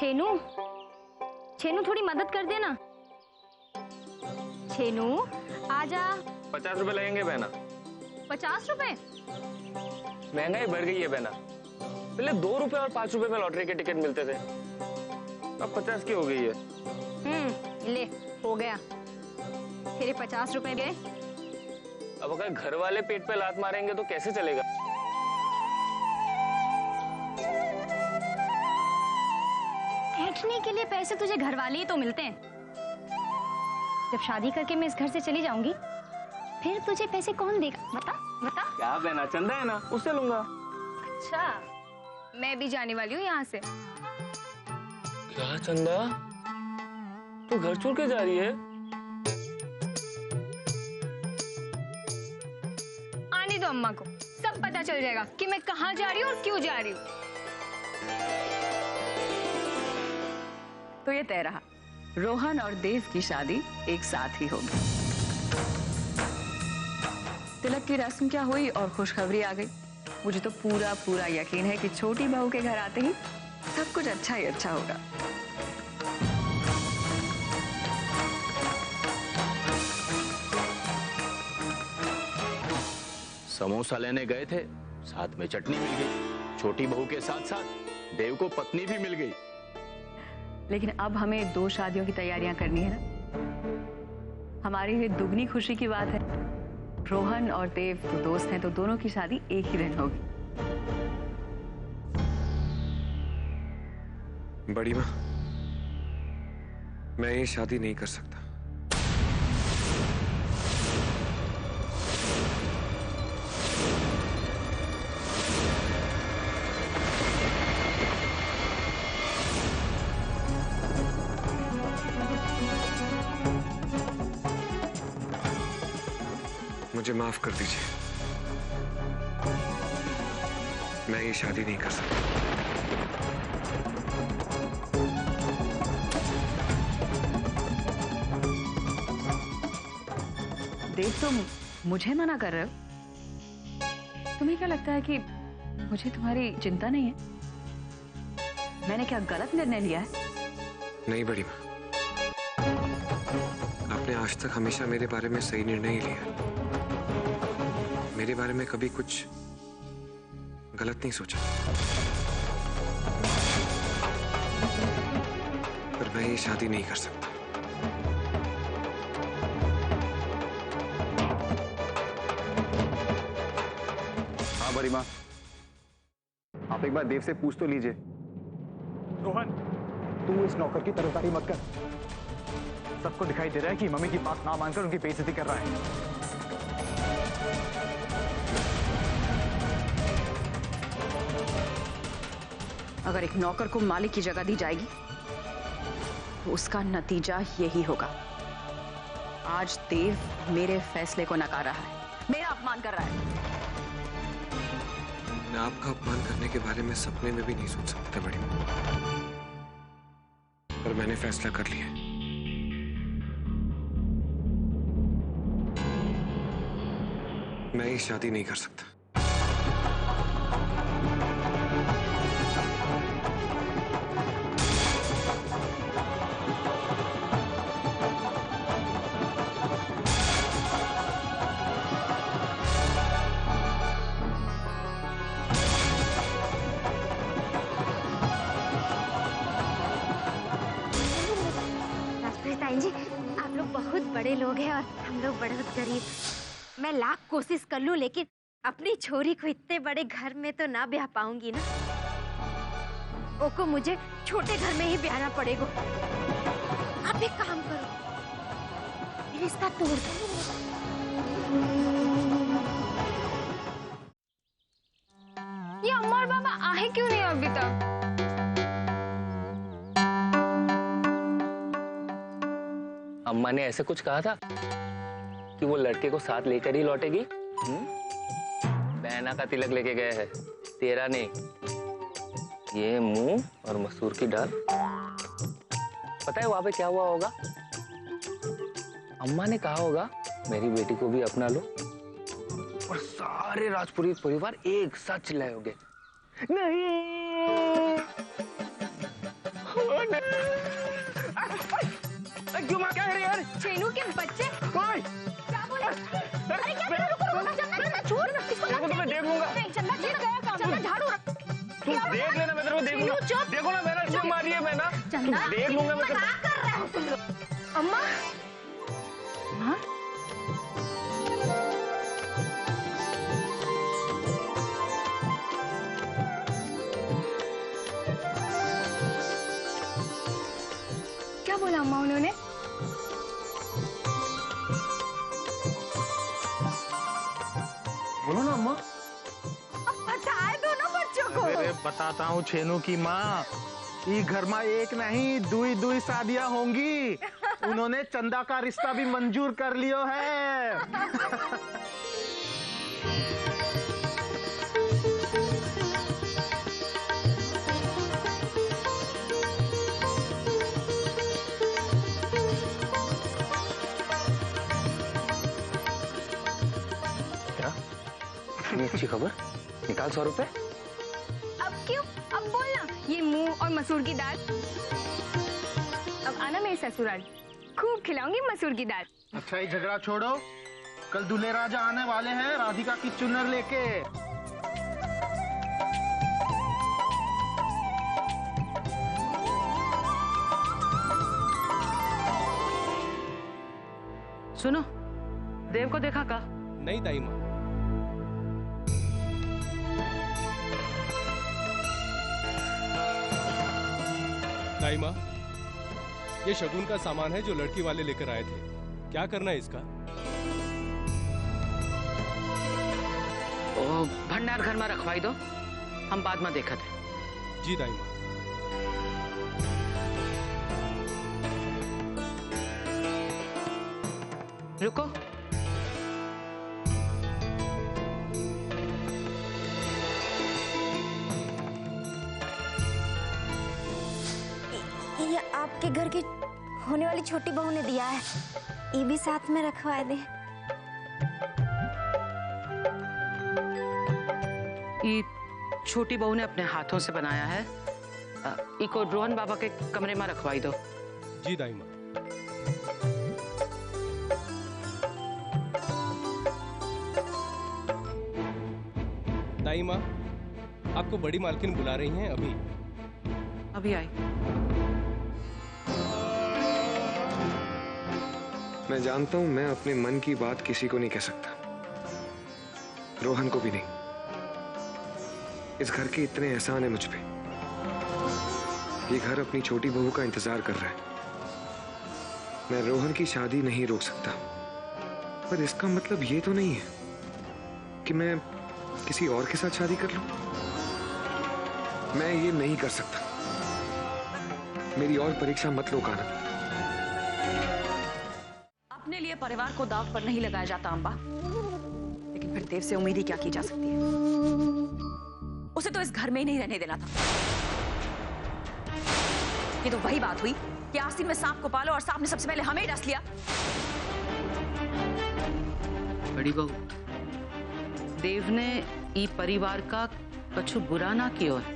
छेनू, छेनू थोड़ी मदद कर देना। छेनू आजा। 50 रुपए लगेंगे बहना। 50 रुपए? महंगाई बढ़ गई है बहना। पहले 2 रुपए और 5 रुपए में लॉटरी के टिकट मिलते थे, अब 50 की हो गई है। ले हो गया। तेरे 50 रुपए गए। अब अगर घर वाले पेट पे लात मारेंगे तो कैसे चलेगा? बैठने के लिए पैसे तुझे घर वाले ही तो मिलते हैं। जब शादी करके मैं इस घर से चली जाऊंगी फिर तुझे पैसे कौन देगा? बता बता। क्या बहना, चंदा है ना, उससे लूंगा। अच्छा, मैं भी जाने वाली हूँ यहाँ से। क्या चंदा, तू घर छोड़ के जा रही है? आने दो अम्मा को, सब पता चल जाएगा कि मैं कहाँ जा रही हूँ और क्यों जा रही हूँ। तो ये तय रहा, रोहन और देव की शादी एक साथ ही होगी। तिलक की रस्म क्या हुई और खुशखबरी आ गई। मुझे तो पूरा पूरा यकीन है कि छोटी बहू के घर आते ही सब कुछ अच्छा ही अच्छा होगा। समोसा लेने गए थे, साथ में चटनी मिल गई। छोटी बहू के साथ साथ देव को पत्नी भी मिल गई। लेकिन अब हमें 2 शादियों की तैयारियां करनी है ना। हमारी लिए दुगनी खुशी की बात है। रोहन और देव तो दोस्त हैं, तो दोनों की शादी एक ही दिन होगी। बड़ी माँ, मैं ये शादी नहीं कर सकता। मुझे माफ कर दीजिए, मैं ये शादी नहीं कर सकता। देव, तुम मुझे मना कर रहे हो? तुम्हें क्या लगता है कि मुझे तुम्हारी चिंता नहीं है? मैंने क्या गलत निर्णय लिया है? नहीं बड़ी माँ, आपने आज तक हमेशा मेरे बारे में सही निर्णय ही लिया। मेरे बारे में कभी कुछ गलत नहीं सोचा। पर मैं ये शादी नहीं कर सकता। हाँ बड़ी माँ, आप एक बार देव से पूछ तो लीजिए। रोहन, तू इस नौकर की तरफदारी मत कर। सबको दिखाई दे रहा है कि मम्मी की बात ना मानकर उनकी बेइज्जती कर रहा है। अगर एक नौकर को मालिक की जगह दी जाएगी तो उसका नतीजा यही होगा। आज देव मेरे फैसले को नकार रहा है, मेरा अपमान कर रहा है। मैं आपका अपमान करने के बारे में सपने में भी नहीं सोच सकता था बड़ी माँ, पर मैंने फैसला कर लिया। मैं ये शादी नहीं कर सकता। जी, आप लोग बहुत बड़े लोग हैं और हम लोग बहुत गरीब। मैं लाख कोशिश कर लूं लेकिन अपनी छोरी को इतने बड़े घर में तो ना ब्याह पाऊंगी ना। ओको मुझे छोटे घर में ही ब्याहना पड़ेगा। आप एक काम करो, रिश्ता तोड़ दो। ये अम्मा और बाबा आए क्यों नहीं अभी तक? अम्मा ने ऐसे कुछ कहा था कि वो लड़के को साथ लेकर ही लौटेगी। बहना का तिलक लेके गए हैं, तेरा नहीं। ये मूंग और मसूर की दाल। पता है वहां पे क्या हुआ होगा? अम्मा ने कहा होगा मेरी बेटी को भी अपना लो, और सारे राजपुरी परिवार एक साथ चिल्लाए होंगे, नहीं क्यों मार क्या है यार? चेनू के बच्चे ओए! क्या बोले? अरे क्या कर रहे हो? चंदा छोड़ इसको देखो तो मैं देख लूंगा। चंदा ये गया काम। चंदा झाड़ू रख। तू देख लेना, मैं तेरे को देख लूंगा। देखो ना मैंने क्यों मारी है मैं ना। चंदा देख लूंगा मैं। क्या कर रहे हो तुम लोग? अम्मा हाँ? क्या बोला अम्मा उन्होंने? बोलो ना अम्मा। बताए दोनों बच्चों को। अरे बताता हूँ छेनू की माँ, ई घर में एक नहीं दुई दुई शादियां होंगी। उन्होंने चंदा का रिश्ता भी मंजूर कर लियो है। क्या? इतनी अच्छी खबर? निकाल 100 रुपए। अब क्यों? अब बोलना। ये मूंग और मसूर की दाल। अब आना मेरे ससुराल, खूब खिलाऊंगी मसूर की दाल। अच्छा ये झगड़ा छोड़ो, कल दूल्हे राजा आने वाले हैं राधिका की चुनर लेके। सुनो, देव को देखा का? नहीं दाई माँ। दाई माँ, ये शगुन का सामान है जो लड़की वाले लेकर आए थे। क्या करना है इसका? ओ, भंडार घर में रखवाई दो, हम बाद में देखते हैं। जी दाई माँ। रुको, ये आपके घर की होने वाली छोटी बहू ने दिया है, ये भी साथ में रखवा दे। ये छोटी बहू ने अपने हाथों से बनाया है। इको रोहन बाबा के कमरे में रखवाई दो। जी दाई माँ। दाई माँ, आपको बड़ी मालकिन बुला रही हैं अभी। अभी आई। मैं जानता हूं मैं अपने मन की बात किसी को नहीं कह सकता, रोहन को भी नहीं। इस घर के इतने एहसान है मुझ पे। ये घर अपनी छोटी बहू का इंतजार कर रहा है। मैं रोहन की शादी नहीं रोक सकता, पर इसका मतलब ये तो नहीं है कि मैं किसी और के साथ शादी कर लूं। मैं ये नहीं कर सकता। मेरी और परीक्षा मत लो काना। अपने लिए परिवार को दाव पर नहीं लगाया जाता अम्बा, लेकिन फिर देव से उम्मीद ही क्या की जा सकती है? उसे तो इस घर में ही नहीं रहने देना था। ये तो वही बात हुई कि आस्तीन में सांप को पालो और सांप ने सबसे पहले हमें ही डस लिया। बड़ी बहू, देव ने ई परिवार का कछु बुरा ना कियो है,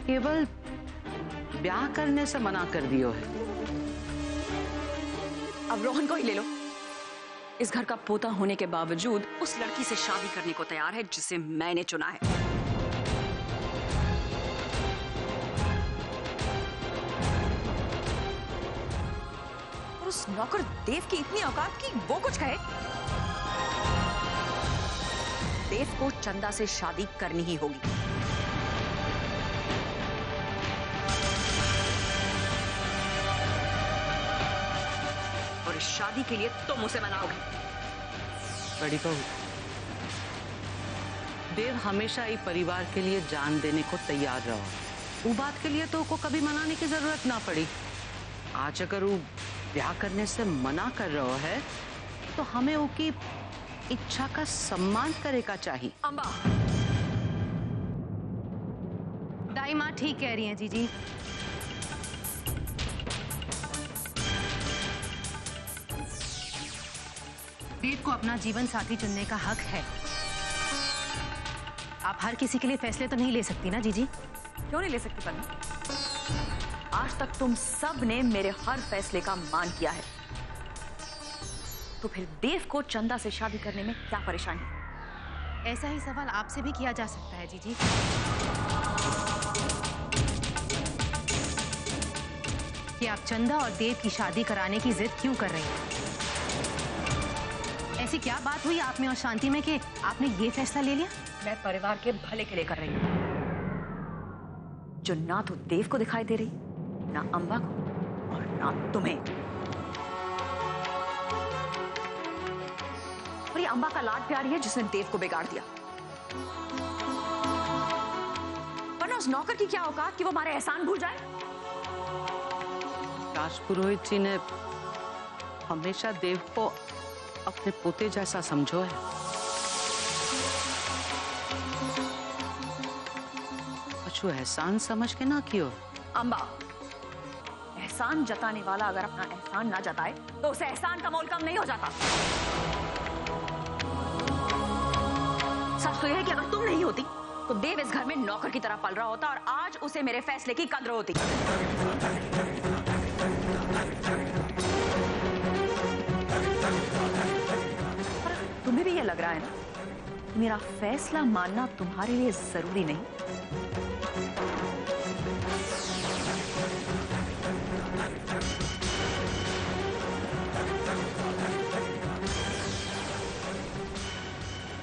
केवल ब्याह करने से मना कर दियो है। अब रोहन को ही ले लो। इस घर का पोता होने के बावजूद उस लड़की से शादी करने को तैयार है जिसे मैंने चुना है। और उस नौकर देव की इतनी औकात कि वो कुछ कहे। देव को चंदा से शादी करनी ही होगी। और इस शादी के लिए तुम उसे मनाओगे। बड़ी बहू, देव हमेशा ही परिवार के लिए जान देने को तैयार रहो। वो बात के लिए तो को कभी मनाने की जरूरत ना पड़ी। आज अगर वो ब्याह करने से मना कर रहा है तो हमें उसकी इच्छा का सम्मान करेगा चाहिए। अम्बा, दाई माँ ठीक कह रही हैं जीजी। देव को अपना जीवन साथी चुनने का हक है। आप हर किसी के लिए फैसले तो नहीं ले सकती ना जीजी? क्यों नहीं ले सकती पन्ना? आज तक तुम सब ने मेरे हर फैसले का मान किया है, तो फिर देव को चंदा से शादी करने में क्या परेशानी? ऐसा ही सवाल आपसे भी किया जा सकता है जीजी। कि आप चंदा और देव की शादी कराने की जिद क्यों कर रही हैं? ऐसी क्या बात हुई आप में और शांति में कि आपने ये फैसला ले लिया? मैं परिवार के भले के लिए कर रही हूँ, जो ना तो देव को दिखाई दे रही, ना अंबा को और ना तुम्हें। और ये अंबा का लाड प्यार है जिसने देव को बिगाड़ दिया। वरना उस नौकर की क्या औकात कि वो हमारे एहसान भूल जाए? राजपुरोहित जी ने हमेशा देव को अपने पोते जैसा समझो है। कुछ एहसान समझ के ना कियो। अंबा, एहसान जताने वाला अगर अपना एहसान ना जताए तो उसे एहसान का मोल कम नहीं हो जाता। सच तो यह है कि अगर तुम नहीं होती तो देव इस घर में नौकर की तरह पल रहा होता और आज उसे मेरे फैसले की कद्र होती। तुम्हें भी ये लग रहा है ना कि मेरा फैसला मानना तुम्हारे लिए जरूरी नहीं?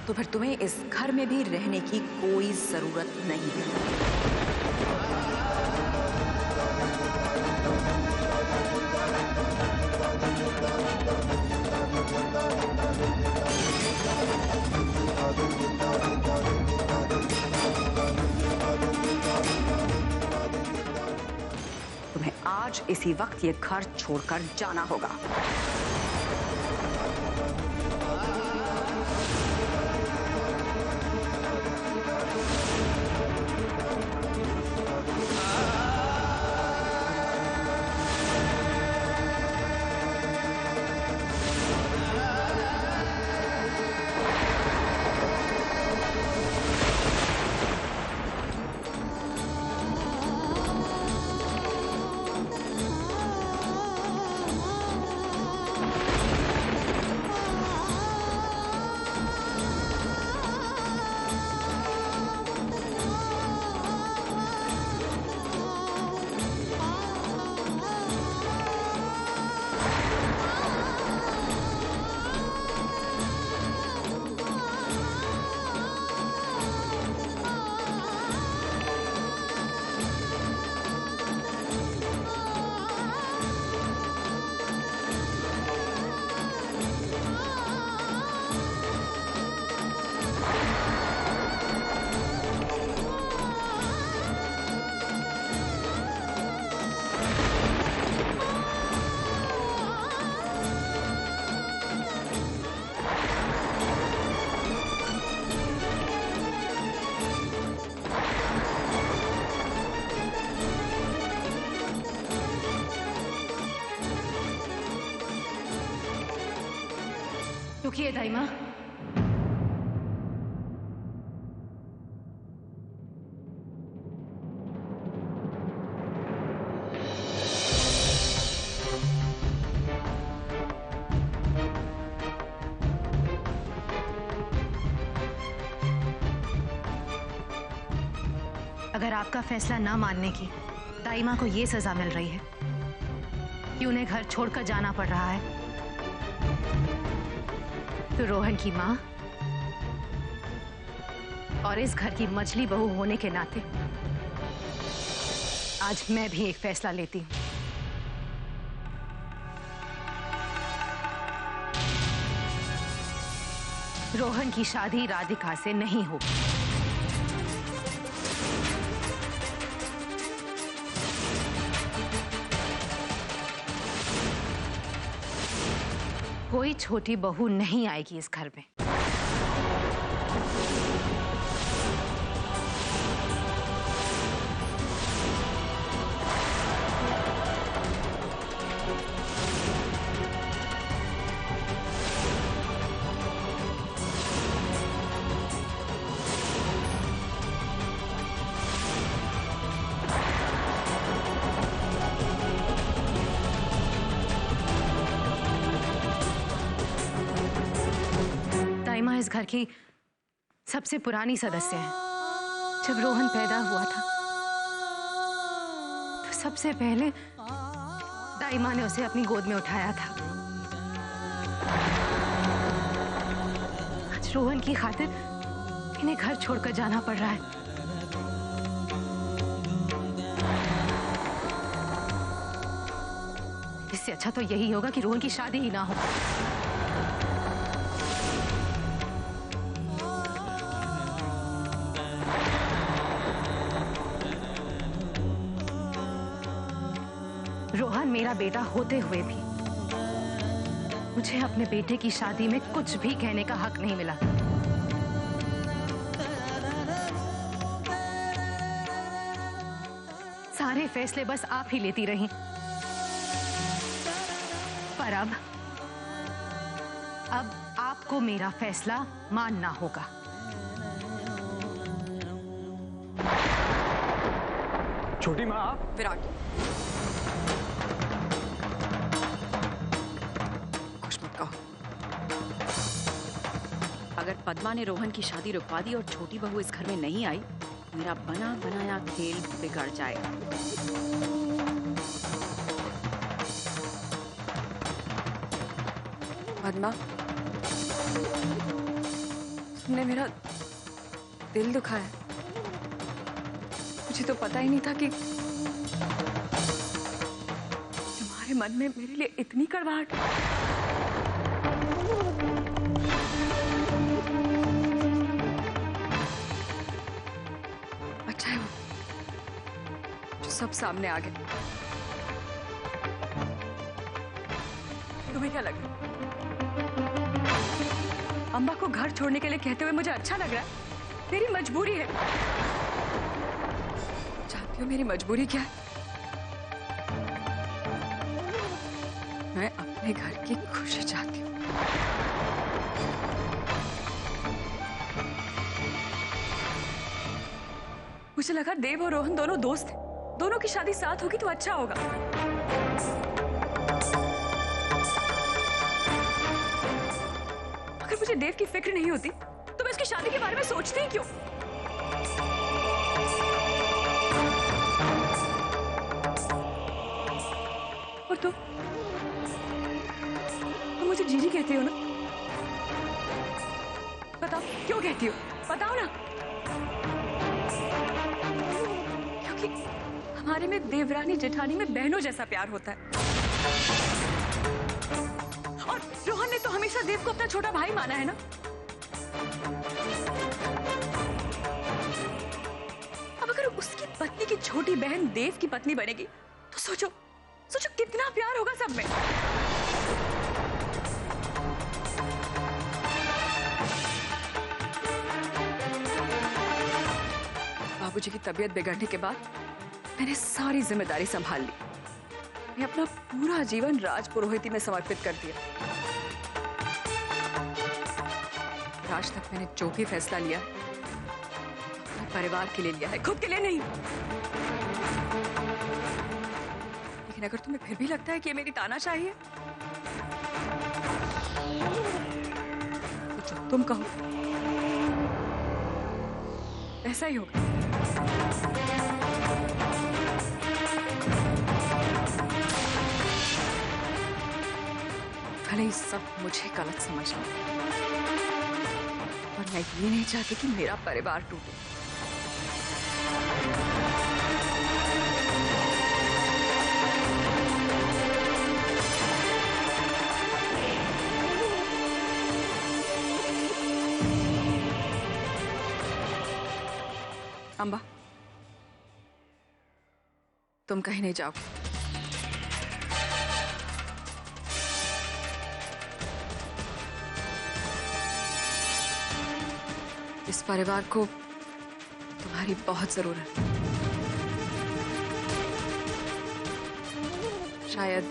तो फिर तुम्हें इस घर में भी रहने की कोई जरूरत नहीं है। तुम्हें आज इसी वक्त ये घर छोड़कर जाना होगा। रुकिए दाई माँ। अगर आपका फैसला ना मानने की दाई माँ को ये सजा मिल रही है कि उन्हें घर छोड़कर जाना पड़ रहा है, तो रोहन की माँ और इस घर की मछली बहू होने के नाते आज मैं भी एक फैसला लेती हूँ। रोहन की शादी राधिका से नहीं होगी। कोई छोटी बहू नहीं आएगी इस घर में। दाइमा इस घर की सबसे पुरानी सदस्य है। जब रोहन पैदा हुआ था तो सबसे पहले दाइमा ने उसे अपनी गोद में उठाया था। आज रोहन की खातिर इन्हें घर छोड़कर जाना पड़ रहा है। इससे अच्छा तो यही होगा कि रोहन की शादी ही ना हो। रोहन मेरा बेटा होते हुए भी मुझे अपने बेटे की शादी में कुछ भी कहने का हक नहीं मिला। सारे फैसले बस आप ही लेती रही, पर अब आपको मेरा फैसला मानना होगा। छोटी माँ आप। विराट, कुछ मत कहो। अगर पद्मा ने रोहन की शादी रुकवा दी और छोटी बहू इस घर में नहीं आई, मेरा बना बनाया खेल बिगड़ जाएगा। पद्मा, तुमने मेरा दिल दुखाया। मुझे तो पता ही नहीं था कि तुम्हारे मन में मेरे लिए इतनी कड़वाहट। अच्छा है वो जो सब सामने आ गए। तुम्हें क्या लग रहा है? अम्बा को घर छोड़ने के लिए कहते हुए मुझे अच्छा लग रहा है? मेरी मजबूरी है। जानती हो मेरी मजबूरी क्या है? मैं अपने घर की खुशी चाहती हूँ। मुझे लगा देव और रोहन दोनों दोस्त हैं। दोनों की शादी साथ होगी तो अच्छा होगा। अगर मुझे देव की फिक्र नहीं होती तो मैं उसकी शादी के बारे में सोचती ही क्यों? और तुम मुझे जीजी कहती हो ना? बताओ क्यों कहती हो? बताओ ना। क्योंकि हमारे में देवरानी जेठानी में बहनों जैसा प्यार होता है। और रोहन ने तो हमेशा देव को अपना छोटा भाई माना है ना। अब अगर उसकी पत्नी की छोटी बहन देव की पत्नी बनेगी तो सोचो सोचो कितना प्यार होगा सब में। बाबूजी की तबीयत बिगड़ने के बाद मैंने सारी जिम्मेदारी संभाल ली। मैं अपना पूरा जीवन राजपुरोहिती में समर्पित कर दिया। आज तक मैंने जो भी फैसला लिया अपने परिवार के लिए लिया है, खुद के लिए नहीं। लेकिन अगर तुम्हें फिर भी लगता है कि ये मेरी तानाशाही है तो जो तुम कहो ऐसा ही होगा। भले ही सब मुझे गलत समझ लो, और मैं ये नहीं चाहती कि मेरा परिवार टूटे। अम्बा, तुम कहीं नहीं जाओगे। इस परिवार को तुम्हारी बहुत जरूरत है। शायद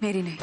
मेरी नहीं।